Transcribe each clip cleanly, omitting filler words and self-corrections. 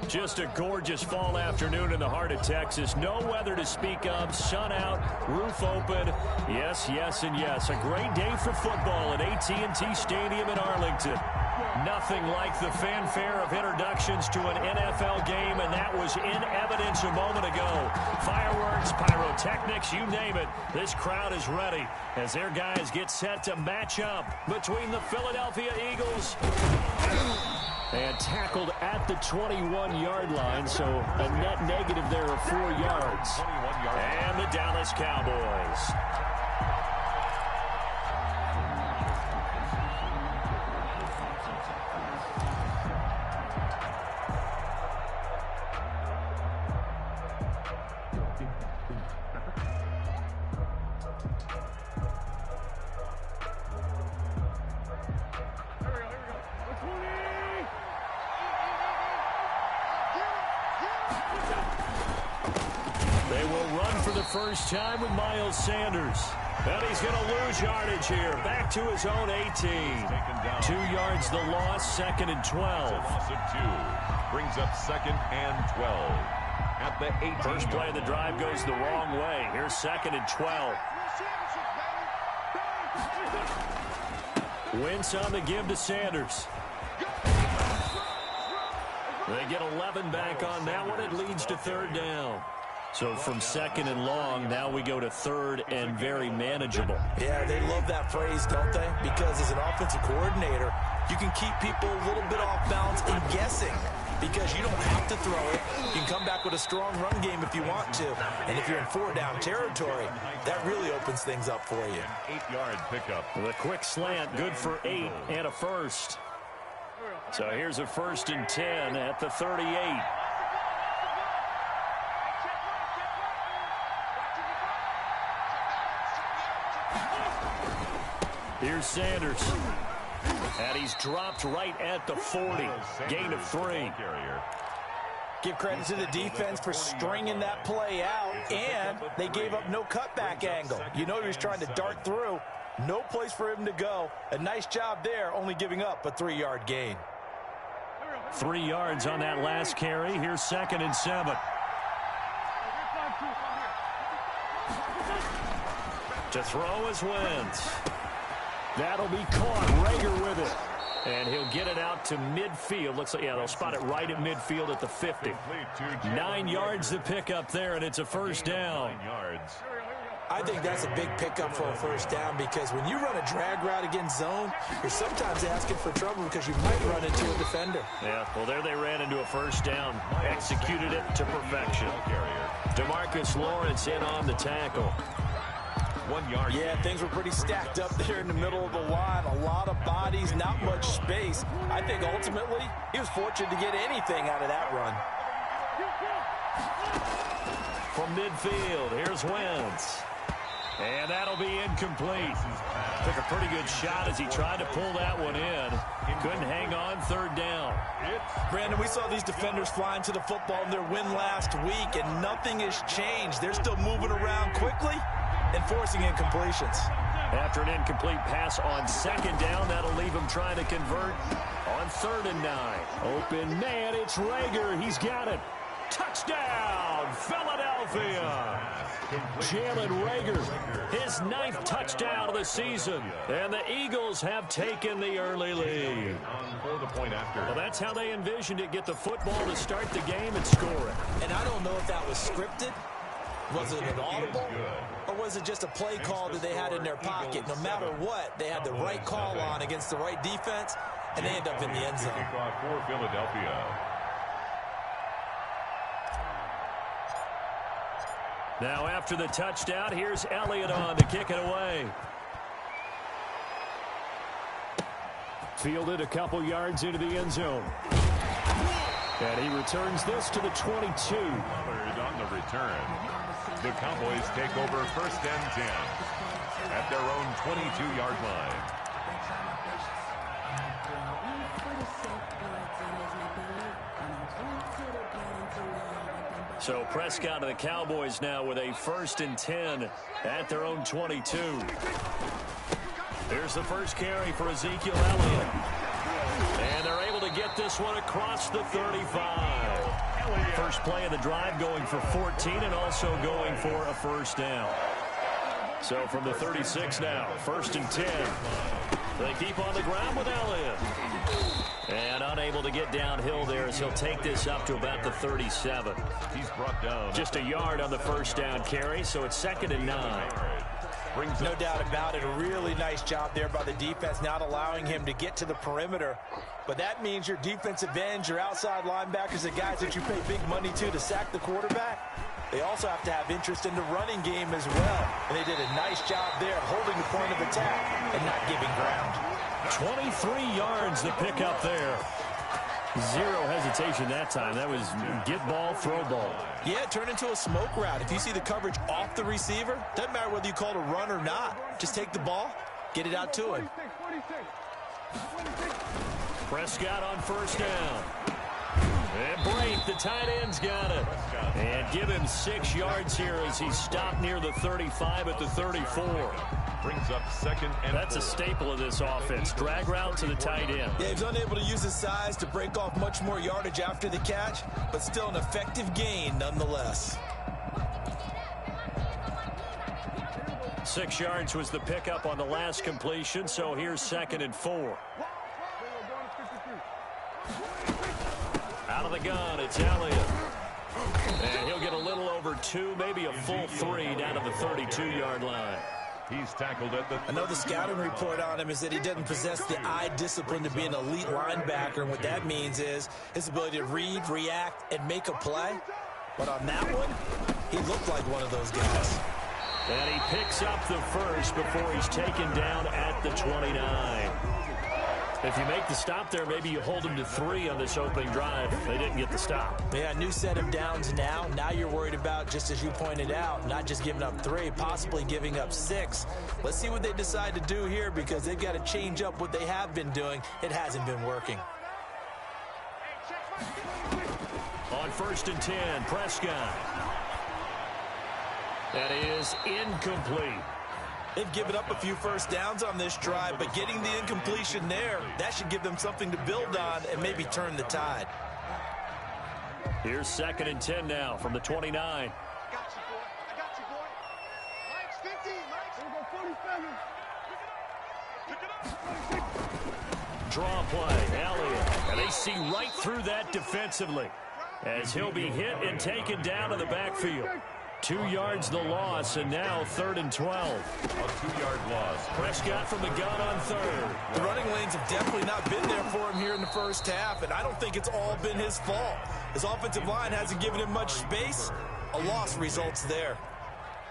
Just a gorgeous fall afternoon in the heart of Texas. No weather to speak of. Sun out, roof open. Yes, yes, and yes. A great day for football at AT&T Stadium in Arlington. Nothing like the fanfare of introductions to an NFL game, and that was in evidence a moment ago. Fireworks, pyrotechnics, you name it. This crowd is ready as their guys get set to match up between the Philadelphia Eagles and tackled at the 21-yard line, so a net negative there of 4 yards. And the Dallas Cowboys. First time with Miles Sanders. And he's going to lose yardage here. Back to his own 18. 2 yards the loss, 2nd and 12. Loss of 2. Brings up 2nd and 12. At the 18. First play of the drive goes the wrong way. Here's 2nd and 12. Wentz on the give to Sanders. They get 11 back on that one. It leads to 3rd down. So from 2nd and long, now we go to 3rd and very manageable. Yeah, they love that phrase, don't they? Because as an offensive coordinator, you can keep people a little bit off balance and guessing because you don't have to throw it. You can come back with a strong run game if you want to. And if you're in 4-down territory, that really opens things up for you. 8-yard pickup. The quick slant, good for 8 and a first. So here's a 1st and 10 at the 38. Here's Sanders. And he's dropped right at the 40. Gain of 3. Give credit to the defense for stringing that play out, and they gave up no cutback angle. You know he was trying to dart through. No place for him to go. A nice job there, only giving up a 3-yard gain. 3 yards on that last carry. Here's 2nd and 7. To throw is Wentz. That'll be caught. Rager with it. And he'll get it out to midfield. Looks like, yeah, they'll spot it right at midfield at the 50. 9 yards to pick up there, and it's a 1st down. I think that's a big pickup for a 1st down because when you run a drag route against zone, you're sometimes asking for trouble because you might run into a defender. Yeah, well, there they ran into a 1st down. Executed it to perfection. DeMarcus Lawrence in on the tackle. 1 yard. Yeah, things were pretty stacked up there in the middle of the line. A lot of bodies, not much space. I think ultimately he was fortunate to get anything out of that run. From midfield, here's Wentz. And that'll be incomplete. Took a pretty good shot as he tried to pull that one in. Couldn't hang on, 3rd down. Brandon, we saw these defenders flying to the football in their win last week, and nothing has changed. They're still moving around quickly and forcing incompletions. After an incomplete pass on 2nd down, that'll leave him trying to convert on 3rd and 9. Open man, it's Rager. He's got it. Touchdown, Philadelphia. Jalen Rager, his 9th touchdown of the season. And the Eagles have taken the early lead. Well, that's how they envisioned it. Get the football to start the game and score it. And I don't know if that was scripted. Was it an audible? Or was it just a play call that they had in their pocket? No matter what, they had the right call on against the right defense, and they end up in the end zone. For Philadelphia. Now after the touchdown, here's Elliott on to kick it away. Fielded a couple yards into the end zone. And he returns this to the 22. On the return. The Cowboys take over 1st and 10 at their own 22-yard line. So Prescott and the Cowboys now with a 1st and 10 at their own 22. Here's the first carry for Ezekiel Elliott. And they're able to get this one across the 35. First play of the drive going for 14 and also going for a first down. So from the 36 now, 1st and 10. They keep on the ground with Elliott. And unable to get downhill there as he'll take this up to about the 37. He's brought down. Just a yard on the first down carry, so it's 2nd and 9. No doubt about it. A really nice job there by the defense, not allowing him to get to the perimeter. But that means your defensive ends, your outside linebackers, the guys that you pay big money to sack the quarterback, they also have to have interest in the running game as well. And they did a nice job there holding the point of attack and not giving ground. 23 yards to pick up there. Zero hesitation that time. That was get ball, throw ball. Yeah, it turned into a smoke route. If you see the coverage off the receiver, doesn't matter whether you call it a run or not. Just take the ball, get it out to him. Prescott on first down. And break, the tight end's got it. And give him 6 yards here as he stopped near the 35 at the 34. Brings up 2nd and That's 4. a staple of this offense. Drag route to the tight end. Yeah, he's unable to use his size to break off much more yardage after the catch, but still an effective gain nonetheless. 6 yards was the pickup on the last completion, so here's 2nd and 4. Out of the gun, it's Elliott. And he'll get a little over 2, maybe a full 3 down to the 32-yard line. He's tackled at the... Another scouting report on him is that he doesn't possess the eye discipline to be an elite linebacker. And what that means is his ability to read, react, and make a play. But on that one, he looked like one of those guys. And he picks up the first before he's taken down at the 29. If you make the stop there, maybe you hold him to 3 on this opening drive. They didn't get the stop. Yeah, new set of downs now. Now you're worried about, just as you pointed out, not just giving up 3, possibly giving up 6. Let's see what they decide to do here because they've got to change up what they have been doing. It hasn't been working. On 1st and 10, Prescott. That is incomplete. They've given up a few first downs on this drive, but getting the incompletion there, that should give them something to build on and maybe turn the tide. Here's 2nd and 10 now from the 29. I got you, boy. Mike's 50. Mike's Draw play, Elliott. And they see right through that defensively as he'll be hit and taken down to the backfield. 2 yards the loss, and now 3rd and 12. A 2-yard loss. Prescott from the gun on 3rd. The running lanes have definitely not been there for him here in the first half, and I don't think it's all been his fault. His offensive line hasn't given him much space. A loss results there.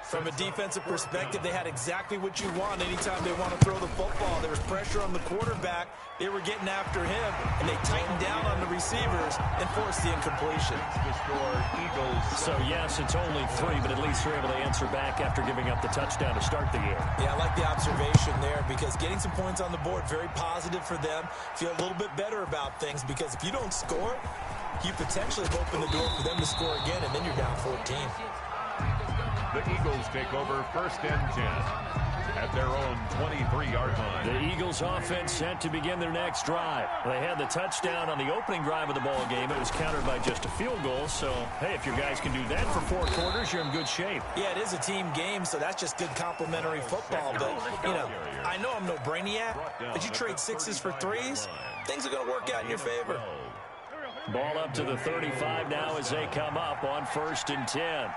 From a defensive perspective, they had exactly what you want anytime they want to throw the football. There was pressure on the quarterback. They were getting after him, and they tightened down on the receivers and forced the incompletion. The score, Eagles. So, yes, it's only 3, but at least they're able to answer back after giving up the touchdown to start the game. Yeah, I like the observation there because getting some points on the board, very positive for them. Feel a little bit better about things because if you don't score, you potentially open the door for them to score again, and then you're down 14. The Eagles take over 1st and 10 at their own 23-yard line. The Eagles offense set to begin their next drive. They had the touchdown on the opening drive of the ball game. It was countered by just a field goal. So, hey, if your guys can do that for 4 quarters, you're in good shape. Yeah, it is a team game, so that's just good complimentary football. But, you know, I know I'm no brainiac, but you trade 6s for 3s, things are going to work out in your favor. Ball up to the 35 now as they come up on 1st and 10.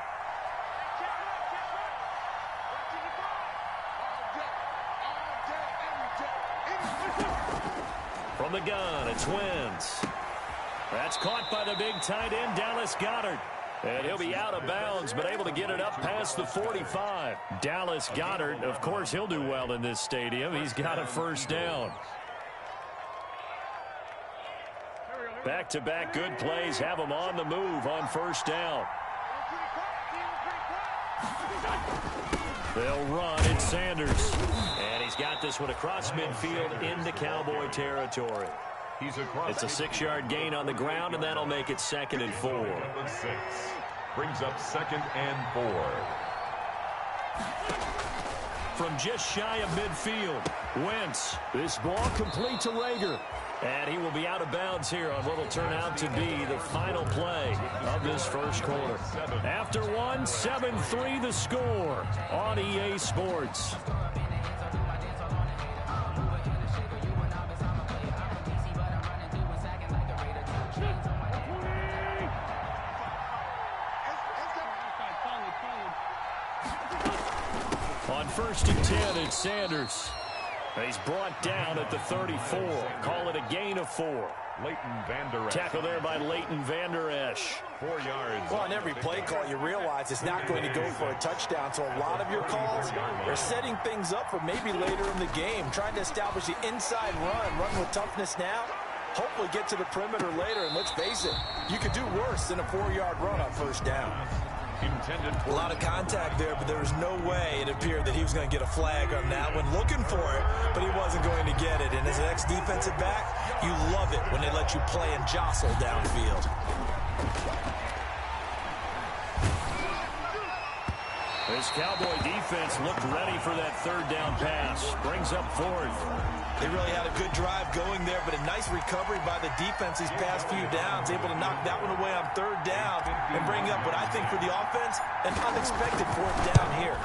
From the gun, it's Wentz. That's caught by the big tight end, Dallas Goedert. And he'll be out of bounds, but able to get it up past the 45. Dallas Goedert, of course, he'll do well in this stadium. He's got a first down. Back-to-back good plays have him on the move on 1st down. They'll run. It's Sanders. And he's got this one across midfield into Cowboy territory. It's a 6-yard gain on the ground, and that'll make it 2nd and 4. Brings up 2nd and 4. from just shy of midfield. Wentz, this ball complete to Rager. And he will be out of bounds here on what will turn out to be the final play of this first quarter. After one, 7-3 the score on EA Sports. On 1st and 10, it's Sanders. He's brought down at the 34. Call it a gain of 4. Leighton Vander Esch. Tackle there by Leighton Vander Esch. 4 yards. Well, on every play call, you realize it's not going to go for a touchdown. So a lot of your calls are setting things up for maybe later in the game, trying to establish the inside run with toughness now. Hopefully get to the perimeter later. And let's face it, you could do worse than a 4-yard run on 1st down. A lot of contact there, but there was no way it appeared that he was going to get a flag on that one. Looking for it, but he wasn't going to get it. And as an ex-defensive back, you love it when they let you play and jostle downfield. This Cowboy defense looked ready for that 3rd down pass. Brings up 4th. They really had a good drive going there, but a nice recovery by the defense these past few downs, able to knock that one away on 3rd down and bring up what I think for the offense, an unexpected 4th down here.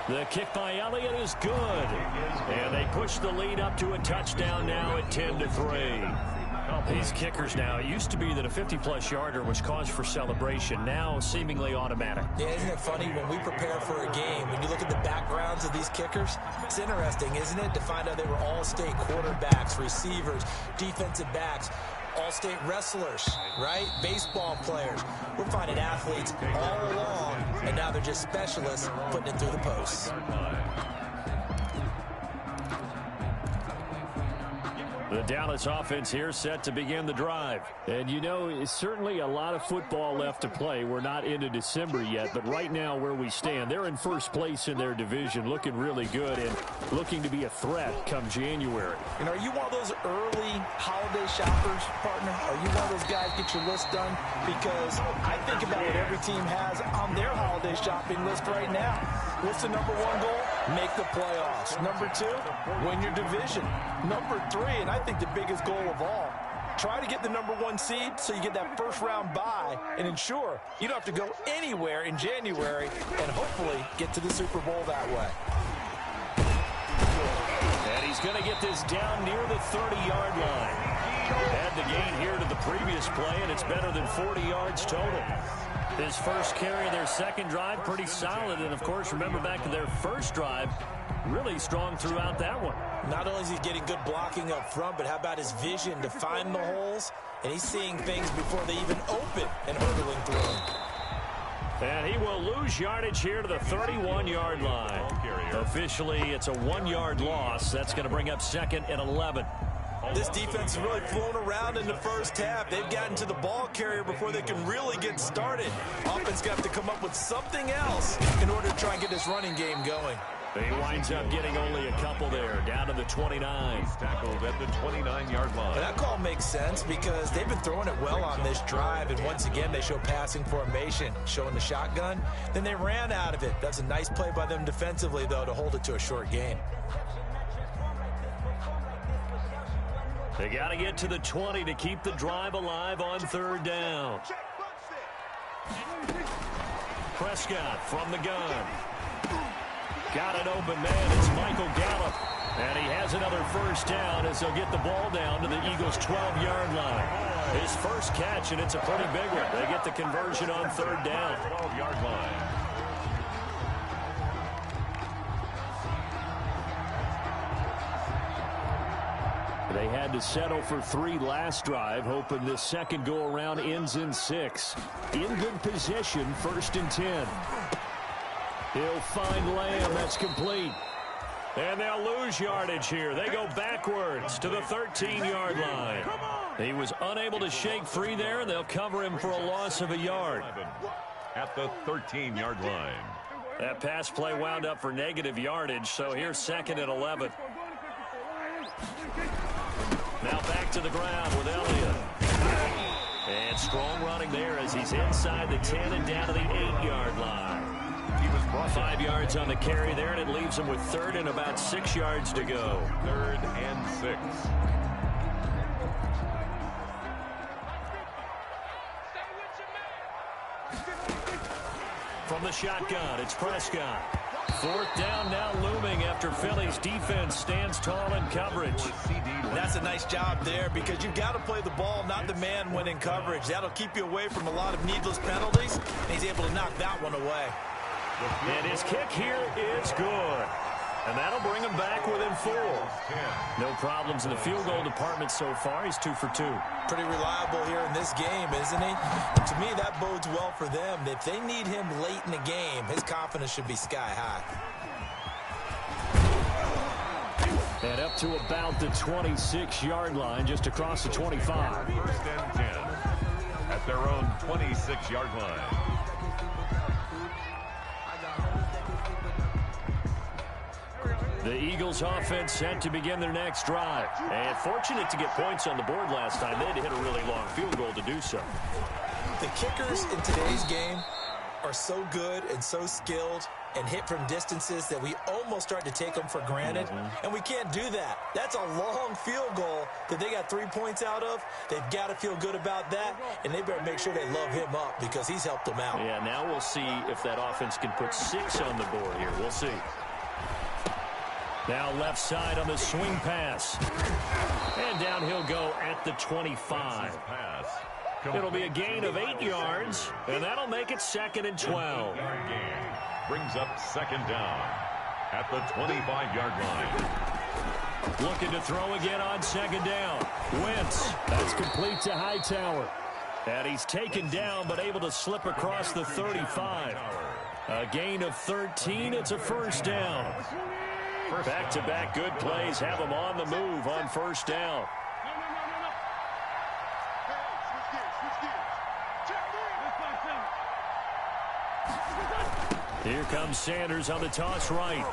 The kick by Elliott is good. And they push the lead up to a touchdown now at 10-3. These kickers now, it used to be that a 50-plus yarder was cause for celebration. Now seemingly automatic. Yeah, isn't it funny when we prepare for a game, when you look at the backgrounds of these kickers, it's interesting, isn't it, to find out they were all-state quarterbacks, receivers, defensive backs, all-state wrestlers, right? Baseball players. We're finding athletes all along, and now they're just specialists putting it through the posts. The Dallas offense here set to begin the drive. And, you know, it's certainly a lot of football left to play. We're not into December yet, but right now where we stand, they're in 1st place in their division, looking really good and looking to be a threat come January. And are you one of those early holiday shoppers, partner? Are you one of those guys get your list done? Because I think about what every team has on their holiday shopping list right now. What's the number 1 goal? Make the playoffs. Number 2, win your division. Number 3, and I think the biggest goal of all, try to get the number 1 seed so you get that 1st round bye and ensure you don't have to go anywhere in January and hopefully get to the Super Bowl that way. And he's going to get this down near the 30-yard line. Had the gain here to the previous play, and it's better than 40 yards total. His first carry of their 2nd drive, pretty solid. And, of course, remember back to their 1st drive, really strong throughout that one. Not only is he getting good blocking up front, but how about his vision to find the holes? And he's seeing things before they even open and hurdling through them. And he will lose yardage here to the 31-yard line. Officially, it's a 1-yard loss. That's going to bring up 2nd and 11. This defense has really flown around in the 1st half. They've gotten to the ball carrier before they can really get started. Offense got to come up with something else in order to try and get this running game going. He winds up getting only a couple there, down to the 29. He's tackled at the 29-yard line. And that call makes sense because they've been throwing it well on this drive, and once again they show passing formation, showing the shotgun. Then they ran out of it. That's a nice play by them defensively, though, to hold it to a short gain. They got to get to the 20 to keep the drive alive on 3rd down. Prescott from the gun. Got an open man. It's Michael Gallup. And he has another 1st down as they'll get the ball down to the Eagles' 12-yard line. His first catch, and it's a pretty big one. They get the conversion on 3rd down. 12-yard line. They had to settle for 3 last drive, hoping this 2nd go-around ends in 6. In good position, 1st and 10. He'll find Lamb. That's complete. And they'll lose yardage here. They go backwards to the 13-yard line. He was unable to shake free there, and they'll cover him for a loss of a yard. At the 13-yard line. That pass play wound up for negative yardage, so here's 2nd and 11. Now back to the ground with Elliott. And strong running there as he's inside the 10 and down to the 8-yard line. He was brought 5 yards on the carry there, and it leaves him with 3rd and about 6 yards to go. 3rd and 6. From the shotgun, it's Prescott. 4th down now looming after Philly's defense stands tall in coverage. That's a nice job there because you've got to play the ball, not the man when in coverage. That'll keep you away from a lot of needless penalties, and he's able to knock that one away. And his kick here is good. And that'll bring him back within 4. No problems in the field goal department so far. He's 2 for 2. Pretty reliable here in this game, isn't he? And to me, that bodes well for them. If they need him late in the game, his confidence should be sky high. And up to about the 26-yard line, just across the 25. 1st and 10 at their own 26-yard line. The Eagles offense set to begin their next drive. And fortunate to get points on the board last time. They had to hit a really long field goal to do so. The kickers in today's game are so good and so skilled and hit from distances that we almost start to take them for granted. And we can't do that. That's a long field goal that they got 3 points out of. They've got to feel good about that, and they better make sure they love him up because he's helped them out. Yeah, now we'll see if that offense can put 6 on the board here. We'll see. Now left side on the swing pass. And down he'll go at the 25. It'll be a gain of 8 yards, and that'll make it 2nd and 12. Brings up 2nd down at the 25-yard line. Looking to throw again on 2nd down. Wentz. That's complete to Hightower. And he's taken down but able to slip across the 35. A gain of 13. It's a 1st down. Back-to-back good plays have them on the move on 1st down. Here comes Sanders on the toss right.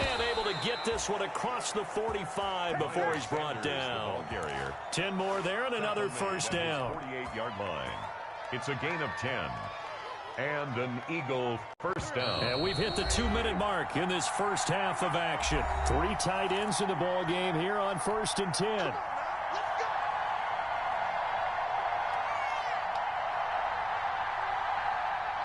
And able to get this one across the 45 before he's brought down. 10 more there and another 1st down. 48-yard line. It's a gain of 10. And an Eagle 1st down. And we've hit the 2-minute mark in this first half of action. 3 tight ends in the ball game here on 1st and 10.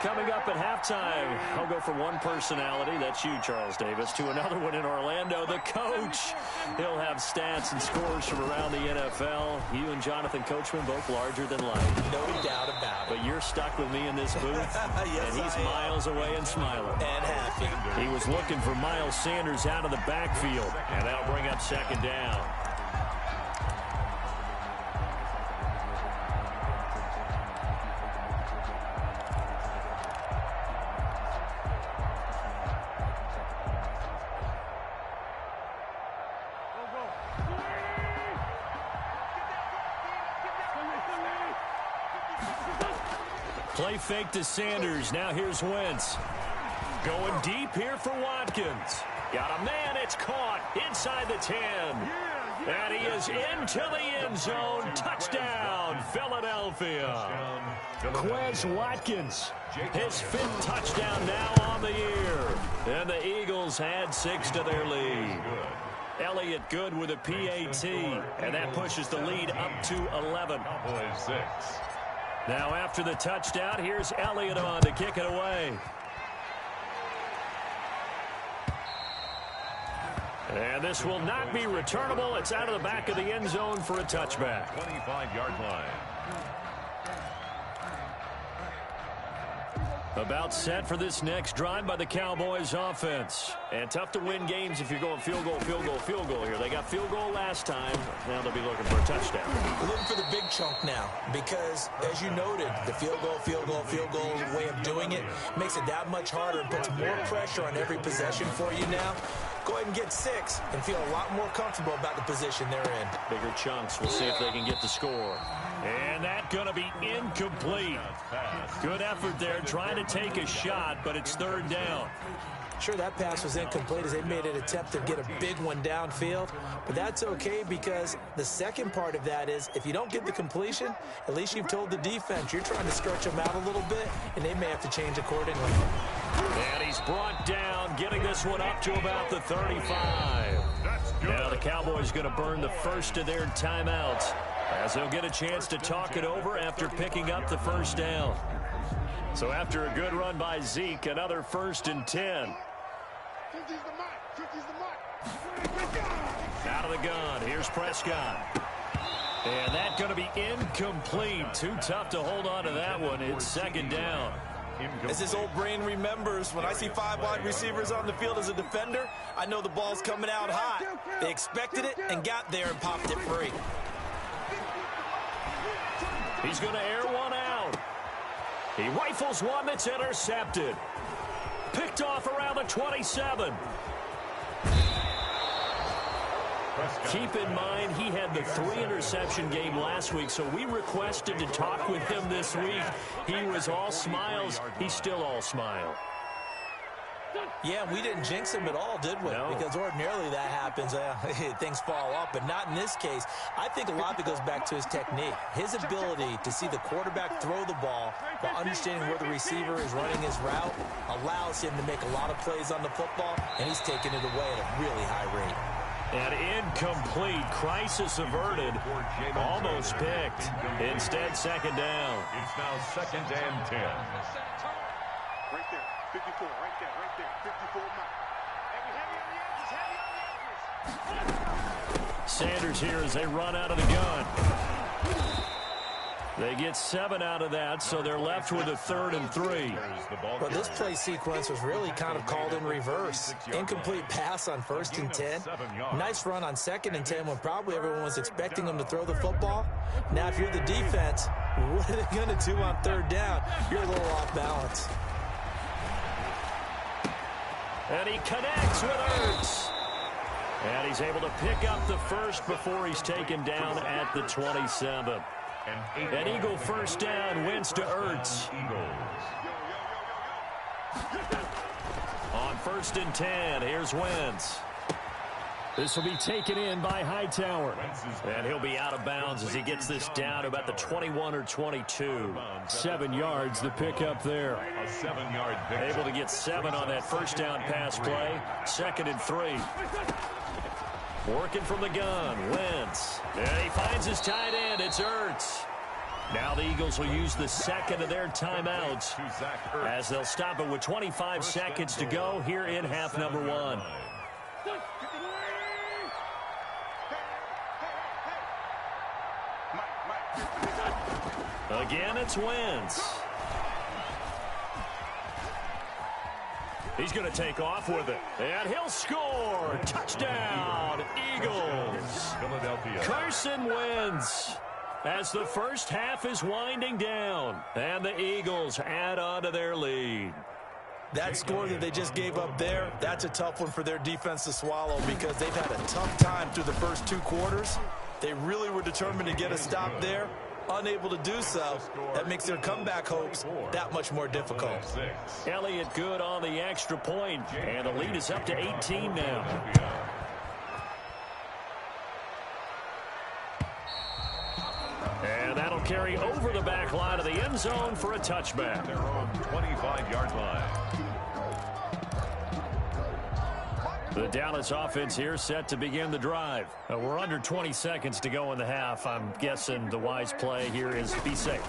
Coming up at halftime, I'll go from one personality, that's you, Charles Davis, to another one in Orlando, the coach. He'll have stats and scores from around the NFL. You and Jonathan Coachman, both larger than life. No doubt about it. But you're stuck with me in this booth, yes, and he's miles away and smiling. And happy. He was looking for Miles Sanders out of the backfield, and that'll bring up 2nd down. Play fake to Sanders. Now here's Wentz. Going deep here for Watkins. Got a man. It's caught inside the 10. And he is into the end zone. Touchdown, Philadelphia. Quez Watkins, his 5th touchdown now on the year. And the Eagles add 6 to their lead. Elliott good with a PAT. And that pushes the lead up to 11. Cowboys 6. Now after the touchdown, here's Elliott on to kick it away. And this will not be returnable. It's out of the back of the end zone for a touchback. 25-yard line. About set for this next drive by the Cowboys offense. And tough to win games if you're going field goal, field goal, field goal here. They got field goal last time. Now they'll be looking for a touchdown. We're looking for the big chunk now because, as you noted, the field goal way of doing it makes it that much harder and puts more pressure on every possession for you now. Go ahead and get 6 and feel a lot more comfortable about the position they're in. Bigger chunks. We'll see if they can get the score. And that's going to be incomplete. Good effort there trying to take a shot, but it's third down. Sure, that pass was incomplete as they made an attempt to get a big one downfield, but that's okay because the second part of that is if you don't get the completion, at least you've told the defense you're trying to stretch them out a little bit, and they may have to change accordingly. And he's brought down, getting this one up to about the 35. Now the Cowboys going to burn the first of their timeouts as they'll get a chance to talk it over after picking up the first down. So after a good run by Zeke, another 1st and 10. Out of the gun, here's Prescott. And that's going to be incomplete. Too tough to hold on to that one. It's second down. As his old brain remembers, when I see 5 wide receivers on the field as a defender, I know the ball's coming out hot. They expected it and got there and popped it free. He's going to air one out. He rifles one that's intercepted. Picked off around the 27. Keep in mind, he had the 3-interception game last week, so we requested to talk with him this week. He was all smiles. He's still all smile. Yeah, we didn't jinx him at all, did we? No. Because ordinarily that happens. Things fall off, but not in this case. I think a lot of it goes back to his technique. His ability to see the quarterback throw the ball while understanding where the receiver is running his route allows him to make a lot of plays on the football, and he's taking it away at a really high rate. And incomplete. Crisis averted. Almost picked. Instead, second down. It's now 2nd and 10. Right there, 54, right there, 54 mark. Heavy on the edges. Sanders here as they run out of the gun. They get 7 out of that, so they're left with a 3rd and 3. But this play sequence was really kind of called in reverse. Incomplete pass on 1st and 10. Nice run on 2nd and 10 when probably everyone was expecting them to throw the football. Now, if you're the defense, what are they going to do on 3rd down? You're a little off balance. And he connects with Ertz. And he's able to pick up the first before he's taken down at the 27. An Eagle first down, wins to Ertz. On 1st and 10, here's Wentz. This will be taken in by Hightower. And he'll be out of bounds as he gets this down to about the 21 or 22. 7 yards, the pickup there. A 7-yard pick. Able to get 7 on that first down pass play. 2nd and 3. Working from the gun, Wentz. And he finds his tight end, it's Ertz. Now the Eagles will use the second of their timeouts as they'll stop it with 25 seconds to go here in half number 1. Again, it's Wentz. He's going to take off with it. And he'll score. Touchdown, Eagles. Philadelphia. Carson Wentz as the first half is winding down. And the Eagles add on to their lead. That score that they just gave up there, that's a tough one for their defense to swallow because they've had a tough time through the first 2 quarters. They really were determined to get a stop there. Unable to do so, that makes their comeback hopes that much more difficult. Elliott good on the extra point, and the lead is up to 18 now. And that'll carry over the back line of the end zone for a touchback. They're on 25-yard line. The Dallas offense here set to begin the drive. We're under 20 seconds to go in the half. I'm guessing the wise play here is be safe.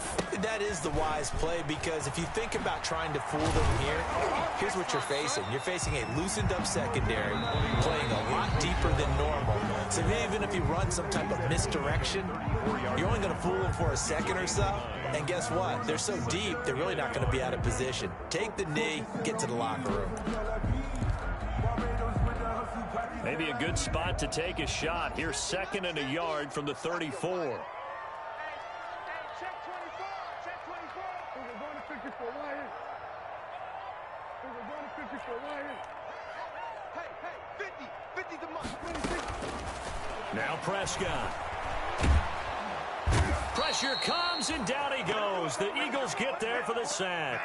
That is the wise play because if you think about trying to fool them here, here's what you're facing. You're facing a loosened up secondary, playing a lot deeper than normal. So even if you run some type of misdirection, you're only going to fool them for a second or so. And guess what? They're so deep, they're really not going to be out of position. Take the knee, get to the locker room. Maybe a good spot to take a shot. Here's 2nd and a yard from the 34. Check 24, check 24. We're going to 54 right here. We're going to 54 right here. Hey, 50 the mark. Now Prescott. Pressure comes, and down he goes. The Eagles get there for the sack.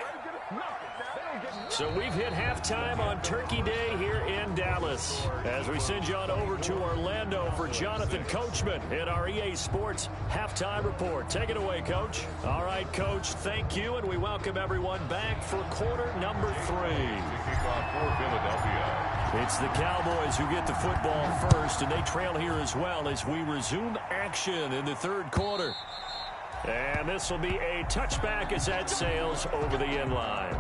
So we've hit halftime on Turkey Day here in Dallas. As we send you on over to Orlando for Jonathan Coachman in our EA Sports Halftime Report. Take it away, Coach. All right, Coach, thank you, and we welcome everyone back for quarter number 3. Kickoff for Philadelphia. It's the Cowboys who get the football first, and they trail here as well as we resume action in the third quarter. And this will be a touchback as that sails over the end line.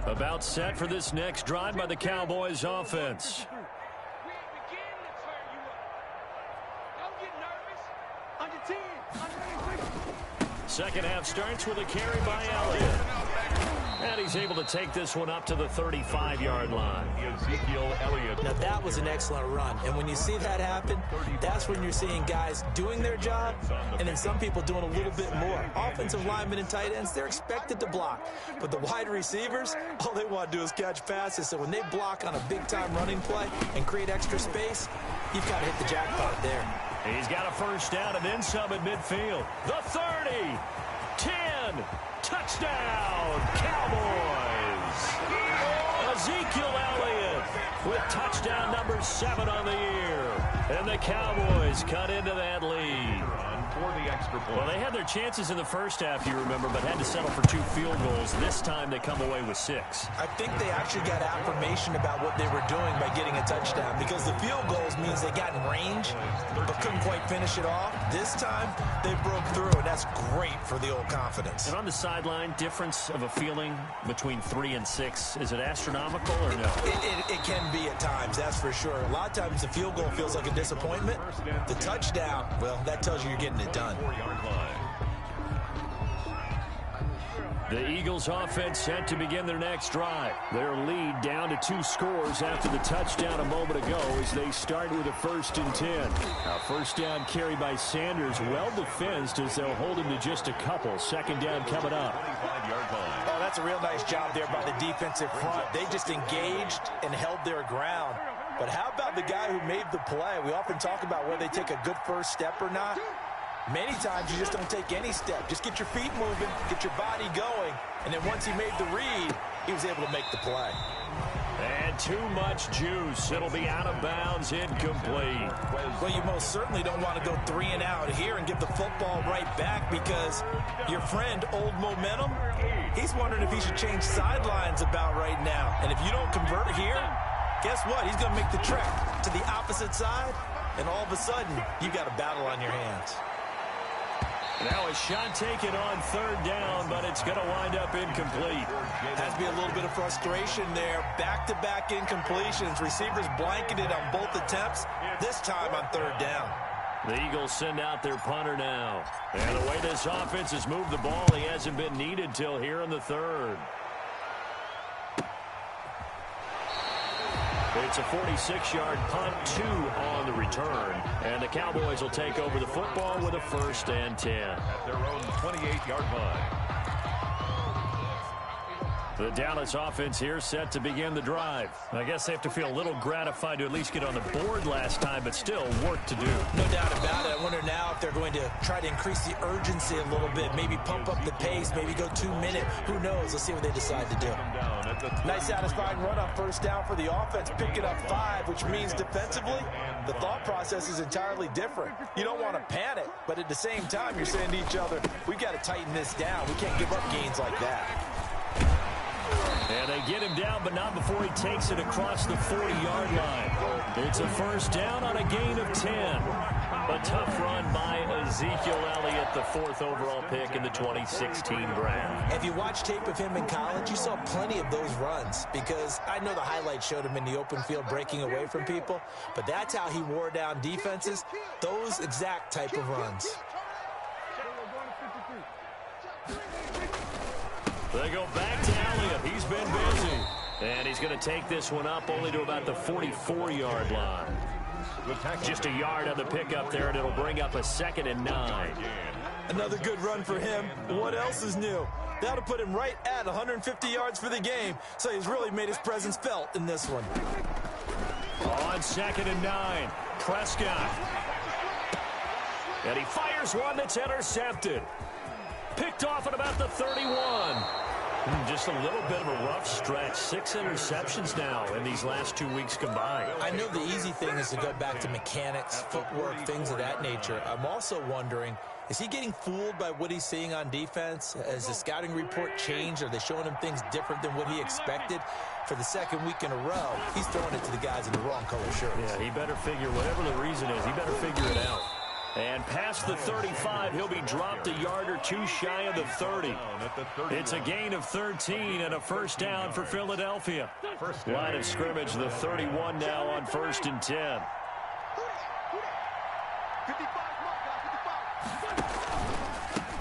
About set for this next drive by the Cowboys offense. Second half starts with a carry by Elliott. And he's able to take this one up to the 35-yard line. Ezekiel Elliott. Now, that was an excellent run. And when you see that happen, that's when you're seeing guys doing their job and then some people doing a little bit more. Offensive linemen and tight ends, they're expected to block. But the wide receivers, all they want to do is catch passes. So when they block on a big-time running play and create extra space, you've got to hit the jackpot there. He's got a first down and then some at midfield. The 30, 10, touchdown, Cowboys. Ezekiel Elliott with touchdown number 7 on the year. And the Cowboys cut into that lead. For the extra point. Well, they had their chances in the first half, you remember, but had to settle for 2 field goals. This time they come away with 6. I think they actually got affirmation about what they were doing by getting a touchdown, because the field goals means they got in range but couldn't quite finish it off. This time they broke through, and that's great for the old confidence. And on the sideline, difference of a feeling between 3 and 6, is it astronomical or no? It can be at times, that's for sure. A lot of times the field goal feels like a disappointment. The touchdown, well, that tells you you're getting it done. The Eagles offense set to begin their next drive. Their lead down to 2 scores after the touchdown a moment ago as they start with a 1st and 10. A first down carry by Sanders, well defensed as they'll hold him to just a couple. 2nd down coming up. Oh, that's a real nice job there by the defensive front. They just engaged and held their ground. But how about the guy who made the play? We often talk about whether they take a good first step or not. Many times you just don't take any step. Just get your feet moving, get your body going, and then once he made the read, he was able to make the play. And too much juice. It'll be out of bounds, incomplete. Well, you most certainly don't want to go 3 and out here and give the football right back, because your friend, Old Momentum, he's wondering if he should change sidelines about right now. And if you don't convert here, guess what? He's going to make the trek to the opposite side, and all of a sudden, you've got a battle on your hands. Now a shot taken on 3rd down, but it's going to wind up incomplete. Has to be a little bit of frustration there. Back-to-back incompletions. Receivers blanketed on both attempts, this time on 3rd down. The Eagles send out their punter now. And the way this offense has moved the ball, he hasn't been needed till here in the 3rd. It's a 46-yard punt, 2 on the return. And the Cowboys will take over the football with a 1st and 10. At their own 28-yard line. The Dallas offense here set to begin the drive. I guess they have to feel a little gratified to at least get on the board last time, but still work to do. No doubt about it. I wonder now if they're going to try to increase the urgency a little bit, maybe pump up the pace, maybe go 2-minute. Who knows? Let's see what they decide to do. Nice satisfying run on 1st down for the offense, picking up 5, which means defensively, the thought process is entirely different. You don't want to panic, but at the same time, you're saying to each other, we've got to tighten this down. We can't give up gains like that. And they get him down, but not before he takes it across the 40-yard line. It's a 1st down on a gain of 10. A tough run by Ezekiel Elliott, the 4th overall pick in the 2016 draft. If you watch tape of him in college, you saw plenty of those runs, because I know the highlights showed him in the open field breaking away from people, but that's how he wore down defenses, those exact type of runs. They go back to Elliott. He's been busy. And he's going to take this one up only to about the 44-yard line. Just a yard on the pickup there, and it'll bring up a 2nd and 9. Another good run for him. What else is new? That'll put him right at 150 yards for the game, so he's really made his presence felt in this one. On 2nd and 9, Prescott. And he fires one that's intercepted. Picked off at about the 31. Just a little bit of a rough stretch. 6 interceptions now in these last 2 weeks combined. I know the easy thing is to go back to mechanics, footwork, things of that nature. I'm also wondering, is he getting fooled by what he's seeing on defense? Has the scouting report changed? Are they showing him things different than what he expected? For the 2nd week in a row, he's throwing it to the guys in the wrong color shirts. Yeah, he better figure, whatever the reason is, he better figure it out. And past the 35, he'll be dropped a yard or two shy of the 30. It's a gain of 13 and a first down for Philadelphia. Line of scrimmage, the 31 now on 1st and 10.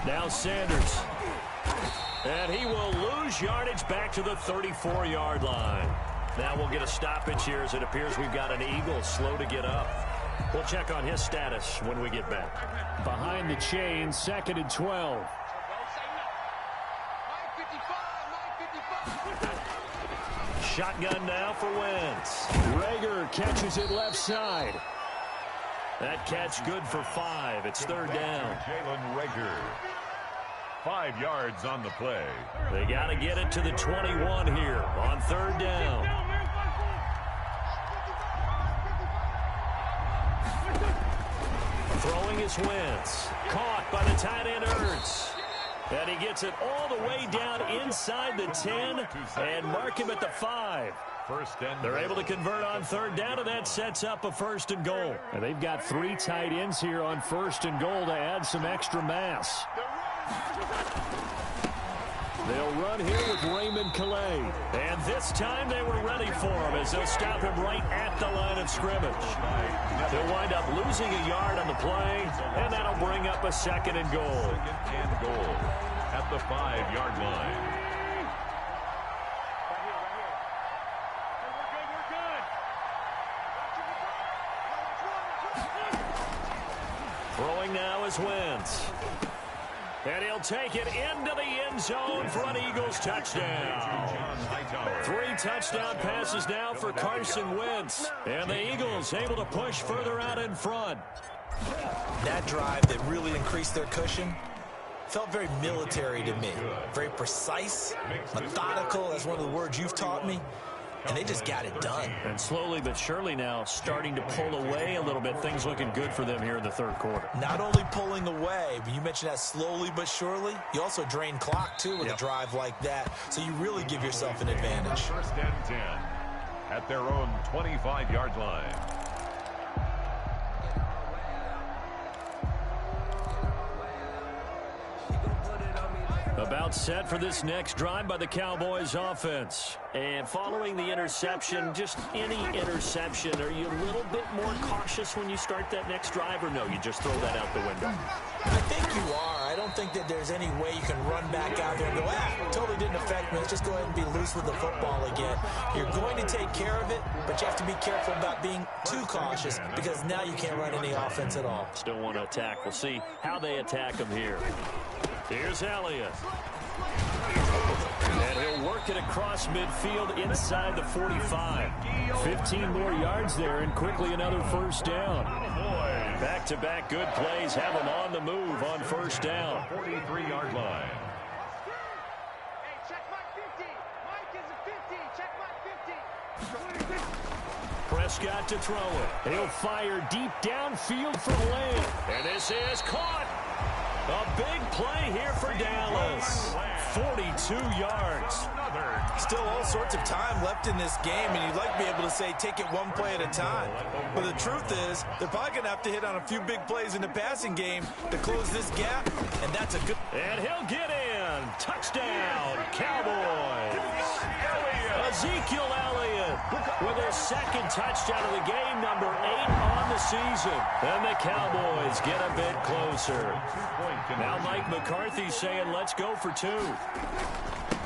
Now Sanders. And he will lose yardage back to the 34-yard line. Now we'll get a stoppage here as it appears we've got an Eagle slow to get up. We'll check on his status when we get back. Behind the chain, 2nd and 12. Shotgun now for Wentz. Rager catches it left side. That catch good for 5. It's 3rd down. Jalen Rager. 5 yards on the play. They got to get it to the 21 here on 3rd down. Throwing is Wentz. Caught by the tight end Ertz. And he gets it all the way down inside the 10 and mark him at the 5. They're able to convert on 3rd down, and that sets up a 1st and goal. And they've got 3 tight ends here on 1st and goal to add some extra mass. They'll run here with Raymond Calais. And this time they were ready for him as they'll stop him right at the line of scrimmage. They'll wind up losing a yard on the play, and that'll bring up a 2nd and goal. 2nd and goal at the 5-yard line. Throwing now is Wentz. And he'll take it into the end zone for an Eagles touchdown. 3 touchdown passes now for Carson Wentz. And the Eagles able to push further out in front. That drive that really increased their cushion felt very military to me. Very precise, methodical. That's one of the words you've taught me. And they just got it done. And slowly but surely now starting to pull away a little bit. Things looking good for them here in the 3rd quarter. Not only pulling away, but you mentioned that slowly but surely. You also drain clock, too, with a drive like that. So you really give yourself an advantage. 1st and 10 at their own 25-yard line. About set for this next drive by the Cowboys offense. And following the interception, just any interception, are you a little bit more cautious when you start that next drive, or no, you just throw that out the window? I think you are. I don't think that there's any way you can run back out there and go, totally didn't affect me. Let's just go ahead and be loose with the football again. You're going to take care of it, but you have to be careful about being too cautious because now you can't run any offense at all. Still want to attack. We'll see how they attack him here. Here's Elliott. And he'll work it across midfield inside the 45. 15 more yards there and quickly another 1st down. Back-to-back good plays have him on the move on 1st down. 43-yard line. Hey, check my 50. Mike is a 50. Check my 50. Prescott to throw it. He'll fire deep downfield for Lamb. And this is caught. A big play here for Dallas. 42 yards. Still all sorts of time left in this game, and you'd like to be able to say take it one play at a time. But the truth is, they're probably going to have to hit on a few big plays in the passing game to close this gap, and that's a good... And he'll get in. Touchdown, Cowboys. Ezekiel Elliott with his 2nd touchdown of the game, number 8 on the season. And the Cowboys get a bit closer. Now Mike McCarthy saying, let's go for 2.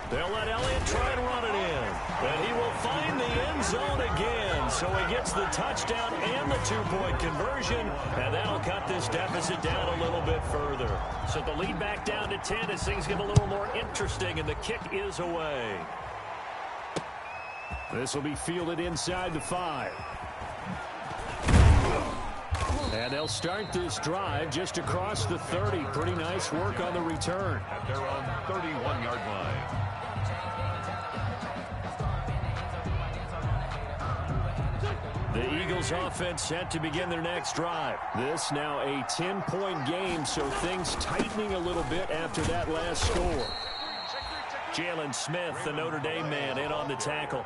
They'll let Elliott try and run it in. And he will find the end zone again. So he gets the touchdown and the two-point conversion. And that'll cut this deficit down a little bit further. So the lead back down to 10 as things get a little more interesting. And the kick is away. This will be fielded inside the 5. And they'll start this drive just across the 30. Pretty nice work on the return. At their own 31-yard line. The Eagles offense set to begin their next drive. This now a 10-point game, so things tightening a little bit after that last score. Jalen Smith, the Notre Dame man, in on the tackle.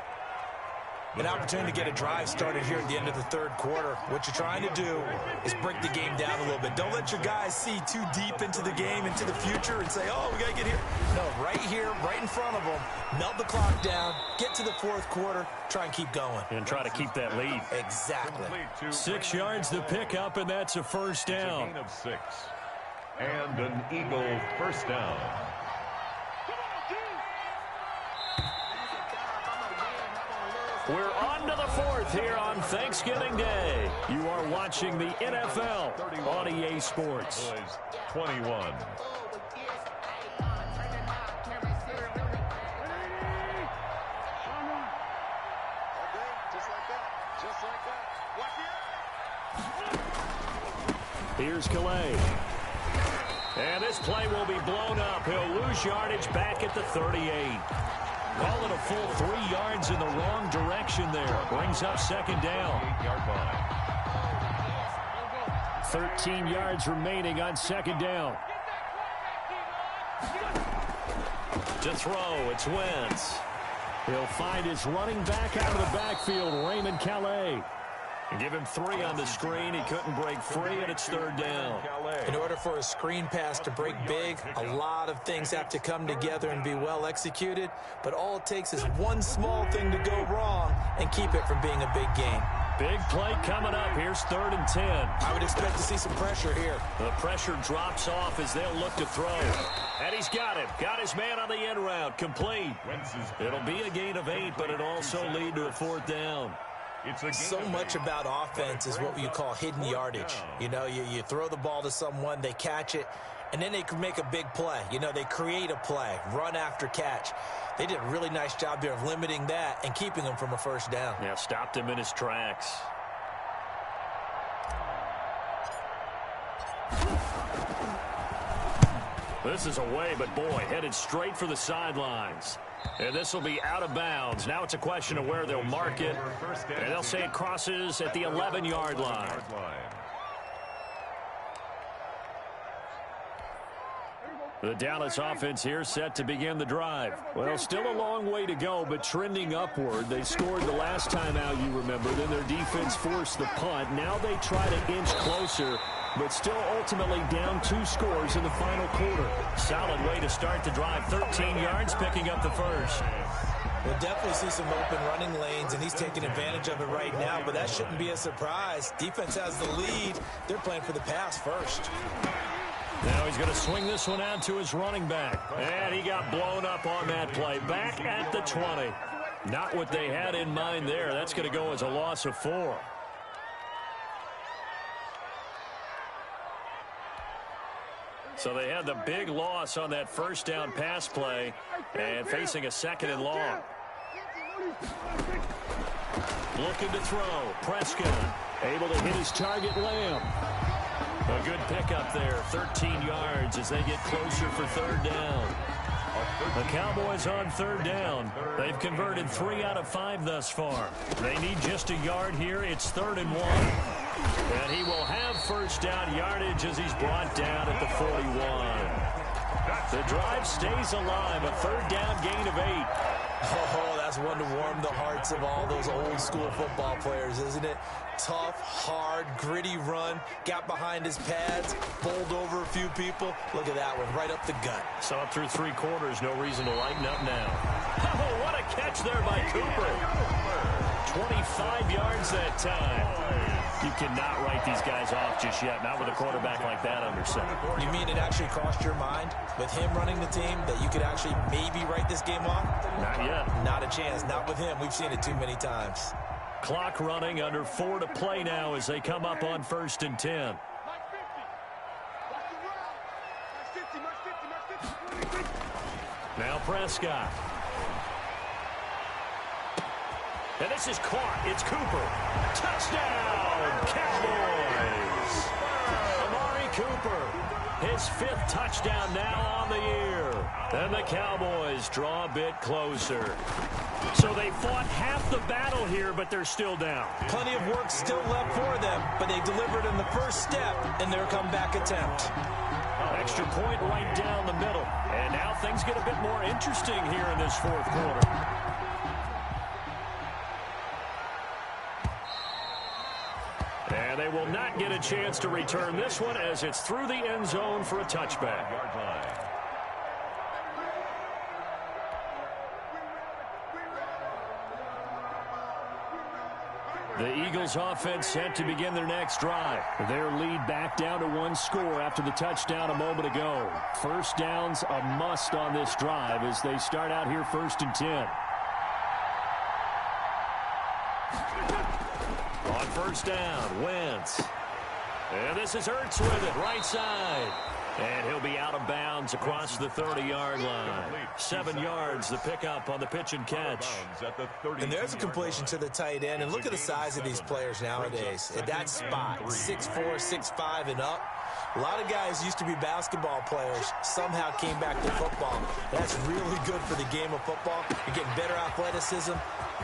An opportunity to get a drive started here at the end of the third quarter. What you're trying to do is break the game down a little bit. Don't let your guys see too deep into the game, into the future, and say, oh, we got to get here. No, right here, right in front of them, melt the clock down, get to the fourth quarter, try and keep going. And try to keep that lead. Exactly. 6 yards the pickup, and that's a first down. It's a gain of 6. And an Eagle first down. We're on to the fourth here on Thanksgiving Day. You are watching the NFL on EA Sports. 21. Here's Calais. And this play will be blown up. He'll lose yardage back at the 38. Call it a full 3 yards in the wrong direction there. Brings up second down. 8-yard line. 13 yards remaining on second down. To throw, it's Wentz. He'll find his running back out of the backfield, Raymond Calais. And give him 3 on the screen. He couldn't break free, and it's third down. In order for a screen pass to break big, a lot of things have to come together and be well executed. But all it takes is one small thing to go wrong and keep it from being a big game. Big play coming up. Here's 3rd and 10. I would expect to see some pressure here. The pressure drops off as they'll look to throw. And he's got him. Got his man on the end route. Complete. It'll be a gain of 8, but it'll also lead to a 4th down. So much about offense is what you call hidden yardage. You know, you throw the ball to someone, they catch it, and then they can make a big play. You know, they create a play, run after catch. They did a really nice job there of limiting that and keeping him from a first down. Yeah, stopped him in his tracks. This is away, but boy, headed straight for the sidelines. And this will be out of bounds. Now it's a question of where they'll mark it. And they'll say it crosses at the 11-yard line. The Dallas offense here set to begin the drive. Well, still a long way to go, but trending upward. They scored the last time out, you remember. Then their defense forced the punt. Now they try to inch closer, but still ultimately down 2 scores in the final quarter. Solid way to start the drive. 13 yards, picking up the first. We'll definitely see some open running lanes, and he's taking advantage of it right now, but that shouldn't be a surprise. Defense has the lead. They're playing for the pass first. Now he's going to swing this one out to his running back. And he got blown up on that play. Back at the 20. Not what they had in mind there. That's going to go as a loss of 4. So they had the big loss on that first down pass play and facing a 2nd and long. Looking to throw. Prescott able to hit his target, Lamb. A good pickup there, 13 yards as they get closer for 3rd down. The Cowboys on 3rd down. They've converted 3 out of 5 thus far. They need just a yard here. It's 3rd and 1. And he will have first down yardage as he's brought down at the 41. The drive stays alive. A 3rd down gain of 8. Oh, that's one to warm the hearts of all those old school football players, isn't it? Tough, hard, gritty run. Got behind his pads, bowled over a few people. Look at that one, right up the gut. So up through 3 quarters, no reason to lighten up now. Oh, what a catch there by Cooper. 25 yards that time. You cannot write these guys off just yet, not with a quarterback like that under center. You mean it actually crossed your mind with him running the team that you could actually maybe write this game off? Not yet. Not a chance. Not with him. We've seen it too many times. Clock running, under 4 to play now as they come up on 1st and 10. Now Prescott. And this is caught. It's Cooper. Touchdown, Cowboys. Amari Cooper, his 5th touchdown now on the year. And the Cowboys draw a bit closer. So they fought half the battle here, but they're still down. Plenty of work still left for them, but they delivered in the first step in their comeback attempt. Extra point right down the middle. And now things get a bit more interesting here in this 4th quarter. And they will not get a chance to return this one as it's through the end zone for a touchback. The Eagles offense set to begin their next drive. Their lead back down to 1 score after the touchdown a moment ago. First down's a must on this drive as they start out here 1st and 10. On 1st down, Wentz. And this is Ertz with it, right side. And he'll be out of bounds across the 30-yard line. 7 yards, the pickup on the pitch and catch. And there's a completion to the tight end. And look at the size of these players nowadays. At that spot, 6'4", 6'5", and up. A lot of guys used to be basketball players, somehow came back to football. That's really good for the game of football. You're getting better athleticism,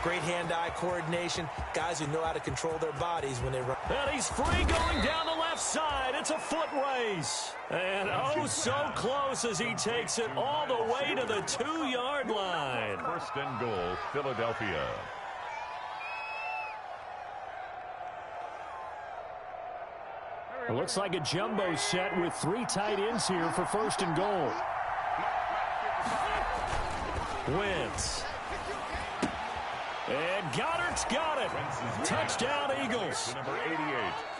great hand-eye coordination, guys who know how to control their bodies when they run. And he's free going down the left side. It's a foot race. And oh, so close as he takes it all the way to the 2-yard line. 1st and goal, Philadelphia. It looks like a jumbo set with 3 tight ends here for 1st and goal. Wentz. And Goddard's got it. Touchdown, Eagles. Number 88,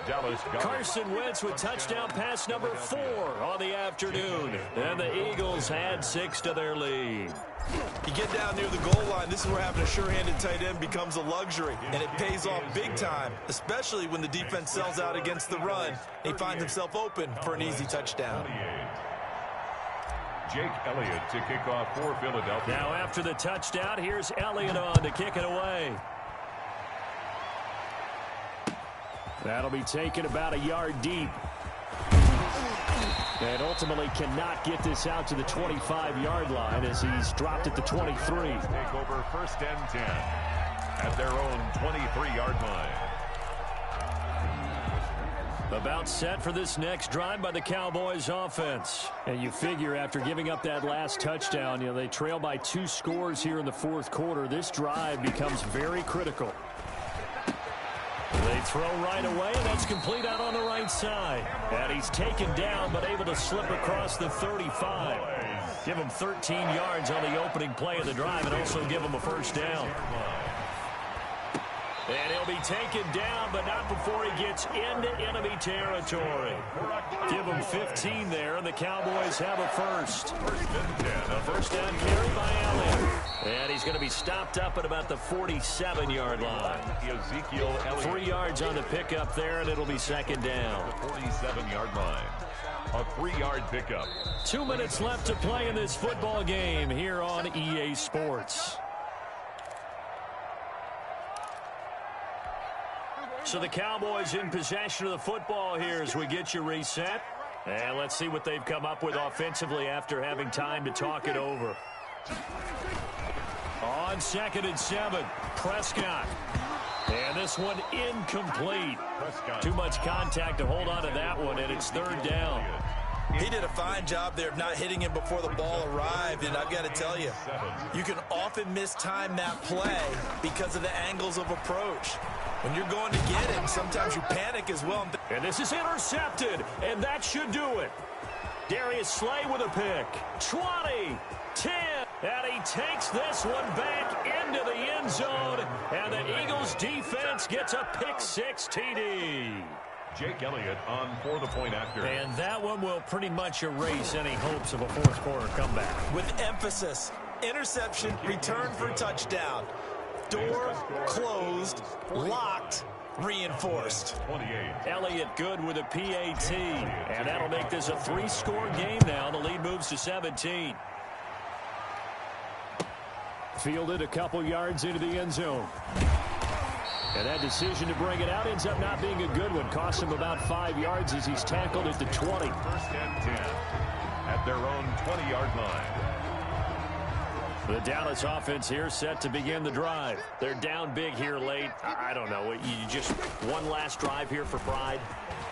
Dallas Goddard. Carson Wentz with touchdown pass number 4 on the afternoon. And the Eagles add 6 to their lead. You get down near the goal line, this is where having a sure-handed tight end becomes a luxury, and it pays off big time, especially when the defense sells out against the run, and he finds himself open for an easy touchdown. Jake Elliott to kick off for Philadelphia. Now after the touchdown, here's Elliott on to kick it away. That'll be taken about a yard deep. And ultimately cannot get this out to the 25-yard line as he's dropped at the 23. Take over 1st and 10 at their own 23-yard line. About set for this next drive by the Cowboys offense. And you figure after giving up that last touchdown, they trail by 2 scores here in the 4th quarter. This drive becomes very critical. They throw right away, and that's complete out on the right side. And he's taken down, but able to slip across the 35. Give him 13 yards on the opening play of the drive and also give him a 1st down. And he'll be taken down, but not before he gets into enemy territory. Give him 15 there, and the Cowboys have a 1st. A 1st down carry by Elliott. And he's going to be stopped up at about the 47-yard line. Ezekiel Elliott. 3 yards on the pickup there, and it'll be 2nd down. The 47-yard line. A 3-yard pickup. 2 minutes left to play in this football game here on EA Sports. So the Cowboys in possession of the football here as we get you reset. And let's see what they've come up with offensively after having time to talk it over. On 2nd and 7, Prescott. And this one incomplete. Prescott. Too much contact to hold on to that one, and it's 3rd down. He did a fine job there of not hitting him before the ball arrived, and I've got to tell you, you can often mistime that play because of the angles of approach. When you're going to get him, sometimes you panic as well. And this is intercepted, and that should do it. Darius Slay with a pick. 20, 10. And he takes this one back into the end zone. And the Eagles defense gets a pick-6 TD. Jake Elliott on for the point after. And that one will pretty much erase any hopes of a fourth-quarter comeback. With emphasis, interception, return for touchdown. Door closed, locked, reinforced. 28. Elliott good with a PAT. And that'll make this a 3-score game now. The lead moves to 17. Fielded a couple yards into the end zone. And that decision to bring it out ends up not being a good one. Cost him about 5 yards as he's tackled at the 20. First and 10 at their own 20-yard line. The Dallas offense here set to begin the drive. They're down big here late. I don't know. You just one last drive here for pride?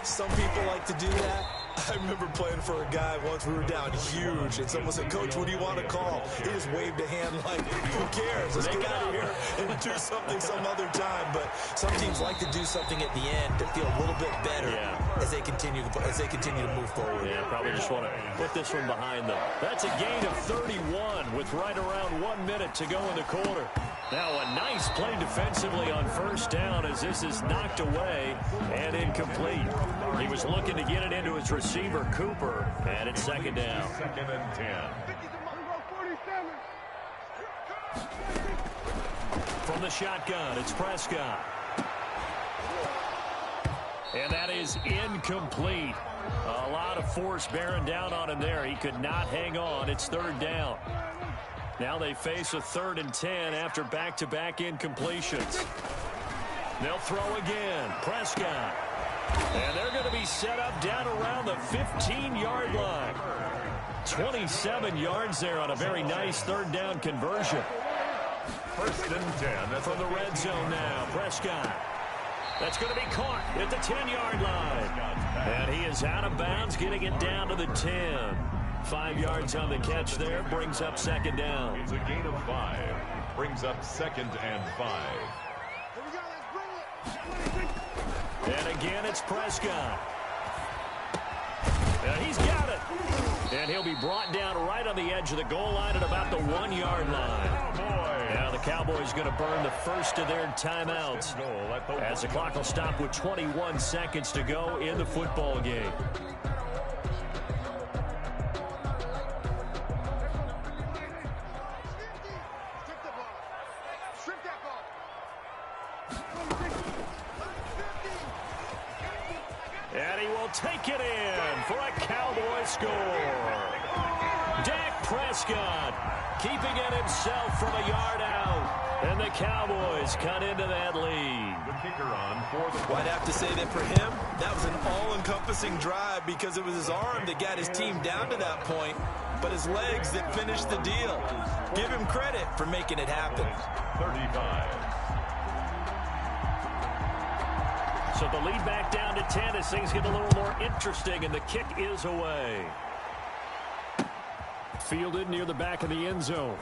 Some people like to do that. I remember playing for a guy once. We were down huge, and someone said, "Coach, what do you want to call?" He just waved a hand like, "Who cares? Let's get out of here and do something some other time." But some teams like to do something at the end to feel a little bit better as they continue to move forward. Yeah, probably just want to put this one behind them. That's a gain of 31 with right around 1 minute to go in the quarter. Now a nice play defensively on first down as this is knocked away and incomplete. He was looking to get it into his receiver, Cooper, and it's second down. Second and 10. From the shotgun, it's Prescott. And that is incomplete. A lot of force bearing down on him there. He could not hang on. It's third down. Now they face a 3rd and 10 after back-to-back incompletions. They'll throw again. Prescott. And they're going to be set up down around the 15-yard line. 27 yards there on a very nice third down conversion. First and 10. From the red zone now. Prescott. That's going to be caught at the 10-yard line. And he is out of bounds, getting it down to the 10. 5 yards on the catch there, brings up second down. It's a gain of 5. Brings up second and 5. And again, it's Prescott. And he's got it. And he'll be brought down right on the edge of the goal line at about the 1-yard line. Now the Cowboys going to burn the first of their timeouts as the clock will stop with 21 seconds to go in the football game. And he will take it in for a Cowboy score. Dak Prescott keeping it himself from a yard out. And the Cowboys cut into that lead. The kicker on for the... Well, I'd have to say that for him, that was an all-encompassing drive because it was his arm that got his team down to that point, but his legs that finished the deal. Give him credit for making it happen. 35. So the lead back down to 10 as things get a little more interesting, and the kick is away. Fielded near the back of the end zone.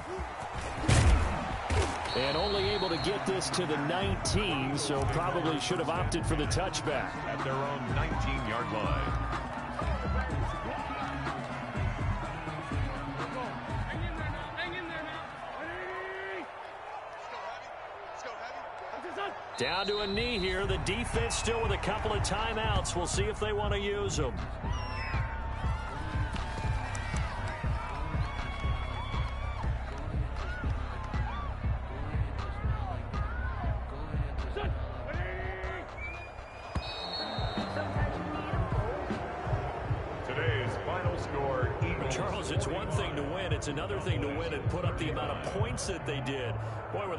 And only able to get this to the 19, so probably should have opted for the touchback. At their own 19-yard line. Down to a knee here. The defense still with a couple of timeouts. We'll see if they want to use them. Today's final score, Eagles. Charles, it's one thing to win. It's another thing to win and put up the amount of points that they did. Boy,